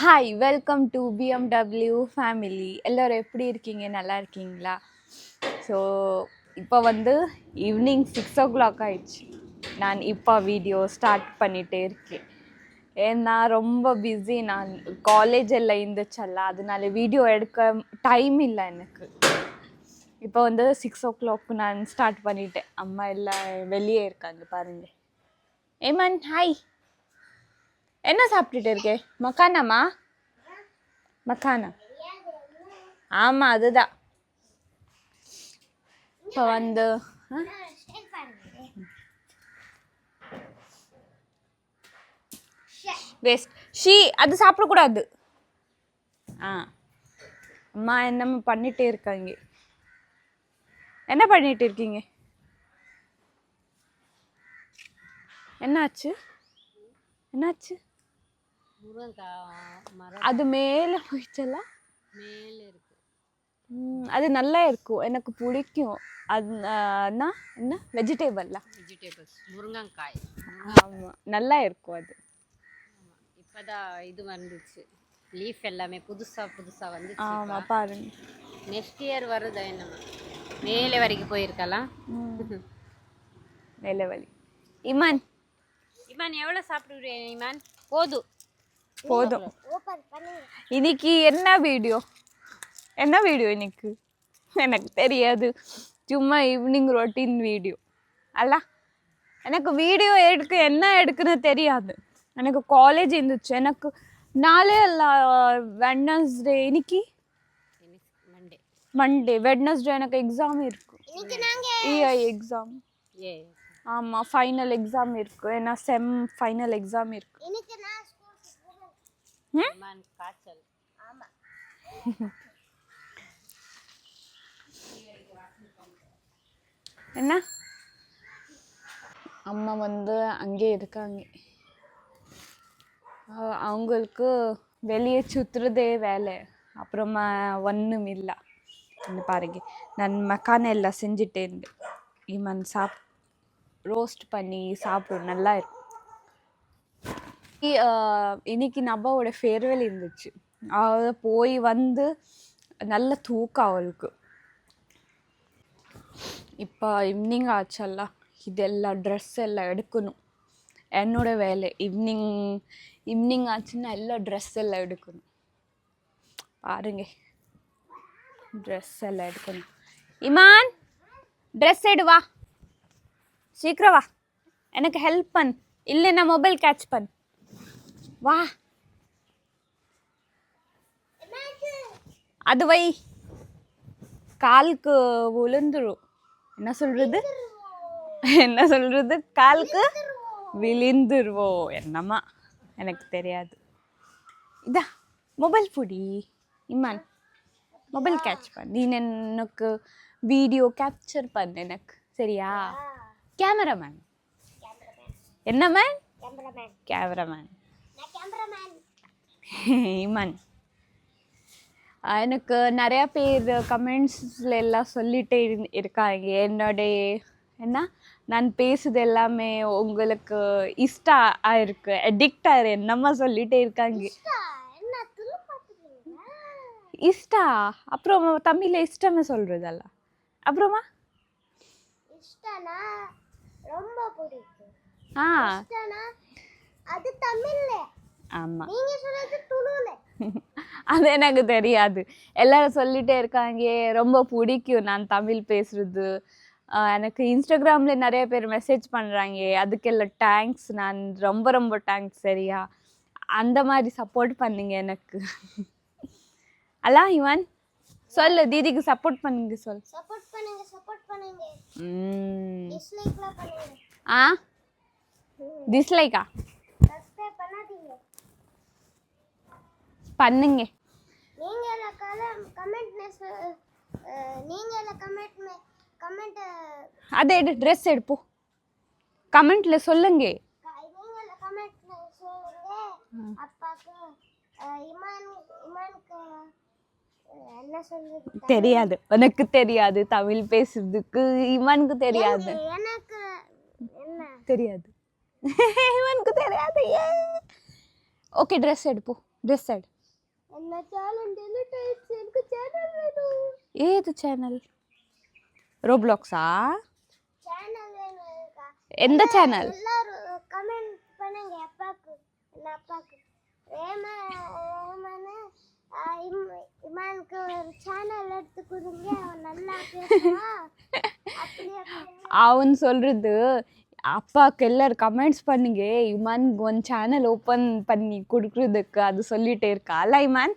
Hi welcome to BMW family. எல்லோரும் எப்படி இருக்கீங்க? நல்லா இருக்கீங்களா? ஸோ இப்போ வந்து ஈவினிங் 6 o'clock ஆயிடுச்சு. நான் இப்போ வீடியோ ஸ்டார்ட் பண்ணிகிட்டே இருக்கேன். ஏன்னா ரொம்ப பிஸி, நான் காலேஜ் எல்லாம் இருந்துச்சல்ல, அதனால வீடியோ எடுக்க டைம் இல்லை எனக்கு. இப்போ வந்து 6 o'clock நான் ஸ்டார்ட் பண்ணிட்டேன். அம்மா எல்லாம் வெளியே இருக்காங்க பாருங்க. ஏமன் ஹாய், என்ன சாப்பிட்டுட்டு இருக்கே? மக்கானாமா? மக்கானா? ஆமாம், அதுதான். இப்போ வந்து வேஸ்ட் ஷீ, அது சாப்பிடக்கூடாது. அம்மா என்னம்மா பண்ணிட்டே இருக்காங்க? என்ன பண்ணிட்டு இருக்கீங்க? என்னாச்சு? என்னாச்சு? அது மேலே போயிடுச்சல்ல. அது நல்லா இருக்கும், எனக்கு பிடிக்கும். அது என்ன வெஜிடபிள்ஸ் முருங்கக்காய். ஆமாம், நல்லா இருக்கும் அது. இப்போதான் இது வந்துச்சு, லீஃப் எல்லாமே புதுசாக வந்துச்சு. ஆமாம் பாருங்க, நெக்ஸ்ட் இயர் வருது. என்ன மேலே வரைக்கும் போயிருக்கலாம். மேலே வலி. இமான் எவ்வளோ சாப்பிடுறேன் இமான்? போதும். இன்னைக்கு என்ன வீடியோ இன்னைக்கு எனக்கு தெரியாது. சும்மா ஈவினிங் ரொட்டீன் வீடியோ அல்ல. எனக்கு வீடியோ என்ன எடுக்குன்னு தெரியாது. எனக்கு காலேஜ் இருந்துச்சு. எனக்கு நாளே அல்ல, வெட்னஸ்டே. இன்னைக்கு மண்டே, வெட்னஸ்டே எனக்கு எக்ஸாம் இருக்கு. EI exam. ஆமாம், ஃபைனல் எக்ஸாம் இருக்கு. ஏன்னா செம் ஃபைனல் எக்ஸாம் இருக்கு. என்ன? அம்மா வந்து அங்கே இருக்காங்க. அவங்களுக்கு வெளியே சுற்றுறதே வேலை, அப்புறமா ஒன்றும் இல்லை. பாருங்க, நான் மக்கான எல்லாம் செஞ்சுட்டேன். இவன் ரோஸ்ட் பண்ணி சாப்பிடும், நல்லா இருக்கும். இன்னைக்கு நப்பாவோட ஃபேர்வெல் இருந்துச்சு. அவள் போய் வந்து நல்ல தூக்கம் அவளுக்கு. இப்போ ஈவினிங் ஆச்சல்ல, இதெல்லாம் ட்ரெஸ் எல்லாம் எடுக்கணும். என்னோட வேலை ஈவினிங் ஆச்சுன்னா எல்லாம் ட்ரெஸ் எல்லாம் எடுக்கணும். பாருங்க, ட்ரெஸ் எல்லாம் எடுக்கணும். இமான், ட்ரெஸ் எடுவா, சீக்கிரம் வா, எனக்கு ஹெல்ப் பண்ணு. இல்லைன்னா மொபைல் கேட்ச் பண்ணு, வா. அது வை, காலுக்கு விழுந்துரும். என்ன சொல்றது காலுக்கு விழுந்துருவோ என்னம்மா, எனக்கு தெரியாது. இதா மொபைல் புடி. இமான், மொபைல் கேட்ச் பண்ணு. நீ எனக்கு வீடியோ கேப்சர் பண்ணு எனக்கு, சரியா? கேமராமேன். என்ன மேன்? கேமராமேன். இமான், எனக்கு நிறையா பேர் கமெண்ட்ஸில் எல்லாம் சொல்லிகிட்டே இருக்காங்க. நான் பேசுது எல்லாமே உங்களுக்கு இஷ்டம் ஆயிருக்கு, அடிக்ட் ஆயிரு என்னம்மா சொல்லிகிட்டே இருக்காங்க. இஷ்டா அப்புறம் தமிழில் இஷ்டமே சொல்கிறதல்ல. அப்புறமா ரொம்ப பிடிக்கும். அது தமிழ்ல. ஆமா, நீங்க சொல்றது துளுல. அது எனக்கு தெரியாது. எல்லாரும் சொல்லிட்டே இருக்காங்க, ரொம்ப பிடிக்கும் நான் தமிழ் பேசுறது. எனக்கு இன்ஸ்டாகிராம்ல நிறைய பேர் மெசேஜ் பண்ணுறாங்க, அதுக்கெல்லாம் தேங்க்ஸ். நான் ரொம்ப ரொம்ப தேங்க்ஸ், சரியா? அந்த மாதிரி சப்போர்ட் பண்ணுங்க எனக்கு. அல்லா இவன் சொல்லு, தீதிக்கு சப்போர்ட் பண்ணுங்க, சொல். சப்போர்ட் பண்ணுங்க. டிஸ்லைக்கா? சப்ஸ்கிரைப் பண்ணாதீங்க. பண்ணுங்க. நீங்க கமெண்ட் அதே ட்ரெஸ் எடுப்போ, கமெண்ட்ல சொல்லுங்க. நீங்க கமெண்ட்ல சொல்லுங்க. அப்பாக்கு இமானுக்கு என்ன சொல்றது தெரியாது. எனக்கு தெரியாது தமிழ் பேசுறதுக்கு. இமானுக்கு தெரியாது. எனக்கு என்ன தெரியாது. இவனுக்கு தெரியாது. ஓகே, ட்ரெஸ் எடுப்போம். டிசைட். என்ன சேனல் டெலிட் ஆயிடுச்சு, எனக்கு சேனல் வேணும். ஏது சேனல்? ரோப்ளாக்ஸா? சேனல் வேணும் இருக்கா? எந்த சேனல்? எல்லாரும் கமெண்ட் பண்ணுங்க அப்பாக்கு, என் அப்பாக்கு. ரேமனு இமானுக்கு ஒரு சேனல் எடுத்து கொடுங்க, அவன் நல்லா பேசுவான். அப்படியே அவன் சொல்றது அப்பாவுக்கு எல்லாரும் கமெண்ட்ஸ் பண்ணுங்க, இமானுக்கு ஒன் சேனல் ஓப்பன் பண்ணி கொடுக்குறதுக்கு அது சொல்லிட்டே இருக்கா அல்ல இமான்?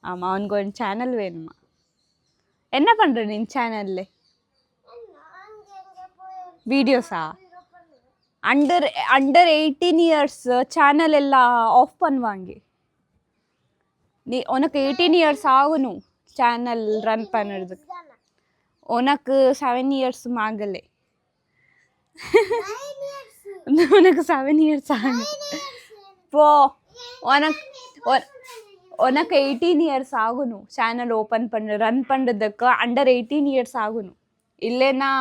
ஆமாம், அவனுக்கு ஒரு சேனல் வேணுமா? என்ன பண்ணுற நீ சேனல்ல? நாங்க எங்க போய் வீடியோஸா? அண்டர் 18 இயர்ஸ் சேனல் எல்லாம் ஆஃப் பண்ணுவாங்க. நீ உனக்கு 18 இயர்ஸ் ஆகணும் சேனல் ரன் பண்ணுறதுக்கு. தானே உனக்கு 7 இயர்ஸும் ஆகலை. 9 இயர்ஸ் உனக்கு 7 இயர்ஸ் ஆகணும். போ, உனக்கு 18 இயர்ஸ் ஆகணும் சேனல் ஓப்பன் ரன் பண்ணுறதுக்கு. அண்டர் 18 இயர்ஸ் ஆகணும், இல்லைன்னா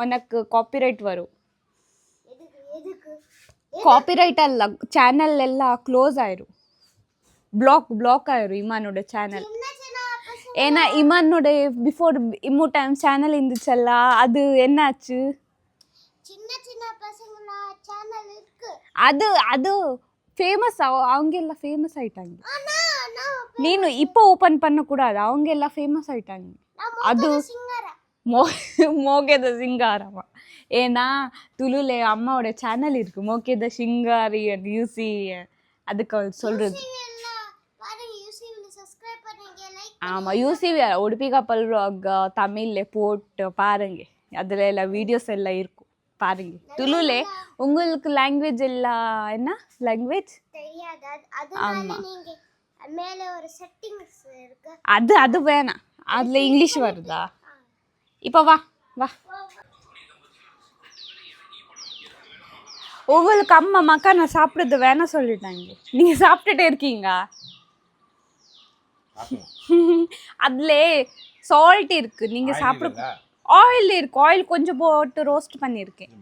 உனக்கு காப்பிரைட் வரும். எதுக்கு காப்பிரைட் அல்ல, சேனல் எல்லாம் க்ளோஸ் ஆயிரும், பிளாக் ஆயிரும் இமானோட சேனல். சின்ன சின்ன பசங்க ஏன்னா இமானோட பிஃபோர் இம்மு டைம் சேனல் இருந்துச்சல்ல, அது என்னாச்சு? சின்ன சின்ன பசங்களா சேனல் இருக்கு. அது ஃபேமஸ், அவங்க எல்லாம் ஃபேமஸ் ஆயிட்டாங்க. ஆனா நான் நீனு இப்போ ஓப்பன் பண்ணக்கூடாது, அவங்க எல்லாம் ஃபேமஸ் ஆயிட்டாங்க. அது சிங்கரா மோகேத சிங்காரமா? ஏன்னா துளுல அம்மாவோட சேனல் இருக்கு, மோகேத சிங்காரி அண்ட் யூசி, அதுக்கு அவள் சொல்றது. பாருங்க யூசிவில சப்ஸ்கிரைப் பண்ணுங்க, லைக் ஆமாம், யூசிவி உடுப்பி கப்பல் தமிழில் போட்டு பாருங்க, அதில் எல்லாம் வீடியோஸ் எல்லாம் இருக்கும் பாருங்க. துளுல உங்களுக்கு லாங்குவேஜ் எல்லாம் என்ன லாங்குவேஜ் தெரியாது, அதனால நீங்க மேலே ஒரு செட்டிங்ஸ் இருக்கு. அது வேணாம், அதில் இங்கிலீஷ் வருதா? இப்போ வா. உங்களுக்கு அம்மா மக்கா நான் சாப்பிட்றது வேணாம் சொல்லிட்டாங்க, நீங்கள் சாப்பிட்டுட்டே இருக்கீங்க. அதுல சால்ட் இருக்கு, நீங்க சாப்பிட. ஆயில் இருக்கு, ஆயில் கொஞ்சம் போட்டு ரோஸ்ட் பண்ணியிருக்கேன்.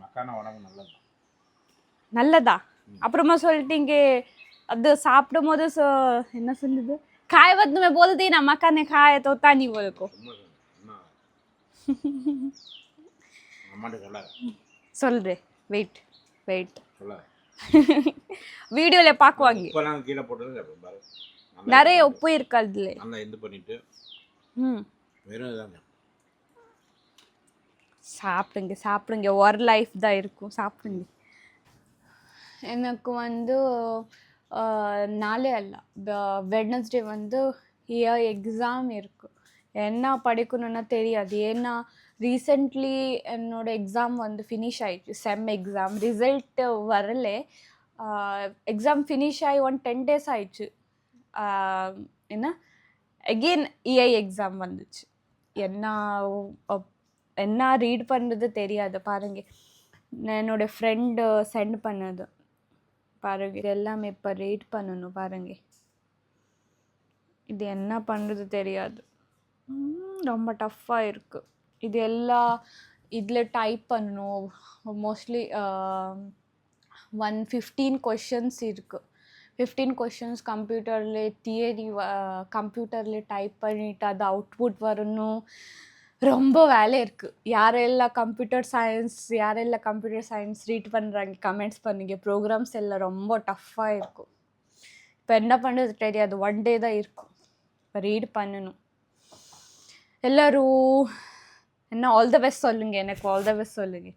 நல்லதா? அப்புறமா சொல்லிட்டீங்க அது சாப்பிடும் போது என்ன சொல்லுது, खाए वक्त में बोलती ना मक्का ने खाया तो तानी बोल को சொல்றே. வெயிட் வீடியோல பாக்குவாங்க, நிறைய உப்பு இருக்கு அதுல. சாப்பிடுங்க, ஒரு லைஃப் தான் இருக்கும், சாப்பிடுங்க. எனக்கு வந்து நாளே அல்ல, வெட்னஸ்டே வந்து எக்ஸாம் இருக்குது. என்ன படிக்கணும்னா தெரியாது, ஏன்னா ரீசெண்ட்லி என்னோட எக்ஸாம் வந்து ஃபினிஷ் ஆயிடுச்சு, செம் எக்ஸாம் ரிசல்ட் வரல. எக்ஸாம் ஃபினிஷ் ஆகி 10 days ஆயிடுச்சு. என்ன அகெயின் இஐ எக்ஸாம் வந்துச்சு. என்ன ரீட் பண்ணுறது தெரியாது பாருங்க. என்னோடய ஃப்ரெண்டு சென்ட் பண்ணது பாருங்க, இது எல்லாமே இப்போ ரீட் பண்ணணும் பாருங்க. இது என்ன பண்ணுறது தெரியாது, ரொம்ப டஃப்பாக இருக்குது. இது எல்லாம் இதில் டைப் பண்ணணும். மோஸ்ட்லி 115 கொஷின்ஸ் இருக்குது. 15 கொஷின்ஸ் கம்ப்யூட்டரில் தியரி கம்ப்யூட்டரில் டைப் பண்ணிவிட்டு அது அவுட்புட் வரணும். ரொம்ப வேலை இருக்குது. யாரெல்லாம் கம்ப்யூட்டர் சயின்ஸ் ரீட் பண்ணுறாங்க கமெண்ட்ஸ் பண்ணுங்க. ப்ரோக்ராம்ஸ் எல்லாம் ரொம்ப டஃப்பாக இருக்கும். இப்போ என்ன பண்ணுறது தெரியாது, 1 day தான் இருக்கும். இப்போ ரீட் பண்ணணும். எல்லோரும் என்ன ஆல் த பெஸ்ட் சொல்லுங்க, எனக்கு ஆல் த பெஸ்ட் சொல்லுங்க.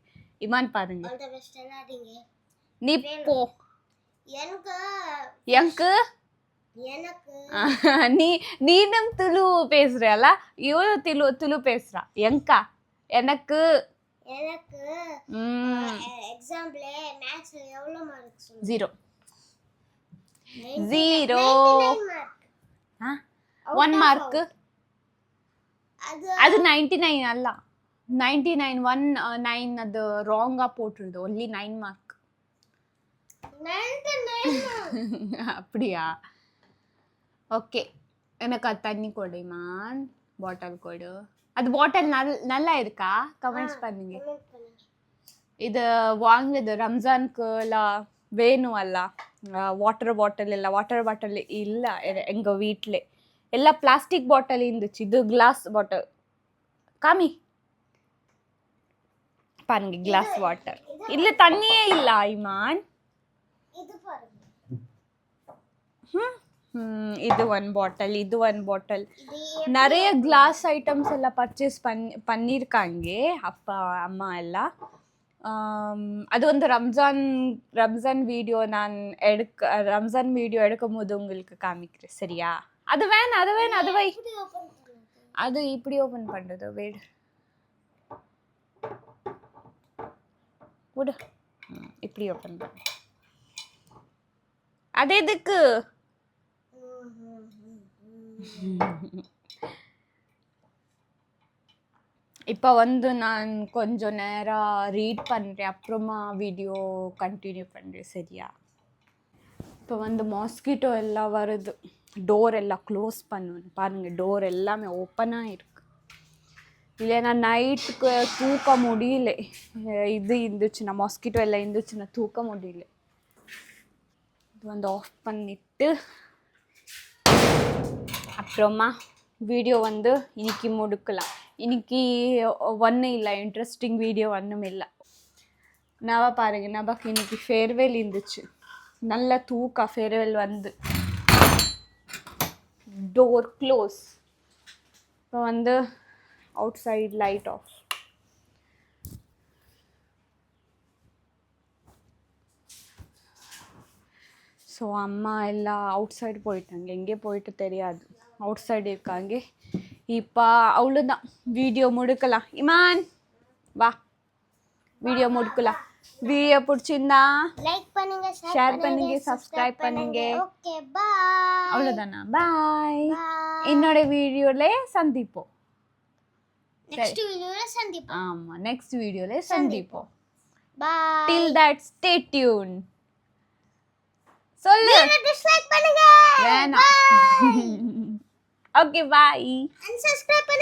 இமான் பாருங்க, ஆல் தி பெஸ்ட் எல்லாதீங்க. நீ போ. எனக்கு நீனும் துளு பேசுறல, இவளும் துளு பேசுறா. எனக்கு எக்ஸாம்ல மேத்ஸ்ல எவ்வளவு மார்க்ஸ்? 0. 1 மார்க். அது 99 அல்ல, 99 1 9 அது ராங்கா போட்டுருது. Only 9 mark. அப்படியா? ஓகே, எனக்கு அது தண்ணி கொடுமான், பாட்டில் கொடு. அது பாட்டில் நல்லா இருக்கா? கமெண்ட்ஸ் பண்ணுங்க. இது வாங்குது ரம்ஜானுக்கு வேணும் அல்ல வாட்டர் பாட்டில் இல்லை எங்கள் வீட்டில் எல்லாம் பிளாஸ்டிக் பாட்டில் இருந்துச்சு. இது கிளாஸ் பாட்டில் காமி பாருங்க, கிளாஸ் வாட்டர். இல்லை தண்ணியே இல்லை ஐமான். இது பாருங்க. இது ஒன் பாட்டில் நிறைய கிளாஸ் ஐட்டம்ஸ் எல்லாம் பர்ச்சேஸ் பண்ணியிருக்காங்க அப்பா அம்மா எல்லாம். அது வந்து ரம்ஜான் வீடியோ நான் ரம்ஜான் வீடியோ எடுக்கும் போது உங்களுக்கு காமிக்கிறேன் சரியா? அது வேணாம் அது வை. அது இப்படி ஓப்பன் பண்ணுறது வீடு விடு. இப்படி ஓப்பன் பண்ண அது எதுக்கு? இப்போ வந்து நான் கொஞ்சம் நேரம் ரீட் பண்ணுறேன், அப்புறமா வீடியோ கண்டினியூ பண்ணுறேன் சரியா? இப்போ வந்து மாஸ்கிட்டோ எல்லாம் வருது, டோர் எல்லாம் க்ளோஸ் பண்ணுவேன். பாருங்கள், டோர் எல்லாமே ஓப்பனாக இருக்கு. இல்லைன்னா நைட்டுக்கு தூக்க முடியல. இது இருந்துச்சுன்னா மாஸ்கிட்டோ எல்லாம் இருந்துச்சுன்னா தூக்க முடியல. இது வந்து ஆஃப் பண்ணிவிட்டு அப்புறமா வீடியோ வந்து இன்னைக்கு முடிக்கலாம். இன்னைக்கு ஒன்றும் இல்லை, இன்ட்ரெஸ்டிங் வீடியோ ஒன்றும் இல்லை. நவா பாருங்க, நவாக்கு இன்னைக்கு ஃபேர்வெல் இருந்துச்சு. நல்ல தூக்கா ஃபேர்வெல் வந்து டோர் க்ளோஸ். இப்போ வந்து outside light off. So அம்மா எல்லாம் அவுட் சைடு போயிட்டாங்க, எங்கே போயிட்டு தெரியாது, அவுட் சைடு இருக்காங்க. இப்போ அவ்வளோதான், வீடியோ முடுக்கலாம். இமான் வா, வீடியோ முடுக்கலாம். வீடியோ பிடிச்சிருந்தா லைக் பண்ணுங்க, ஷேர் பண்ணுங்க, சப்ஸ்கிரைப் பண்ணுங்க. Okay bye. அவ்வளோதானா? பாய். என்னோட வீடியோல சந்திப்போம். நெக்ஸ்ட் வீடியோல சந்திப்போம். ஆமா, நெக்ஸ்ட் வீடியோல சந்திப்போம். பாய். Till that, stay tuned. சொல்லு. டிஸ்லைக் பண்ணுங்க. வேணாம். ஓகே, பாய். Unsubscribe பண்ணுங்க.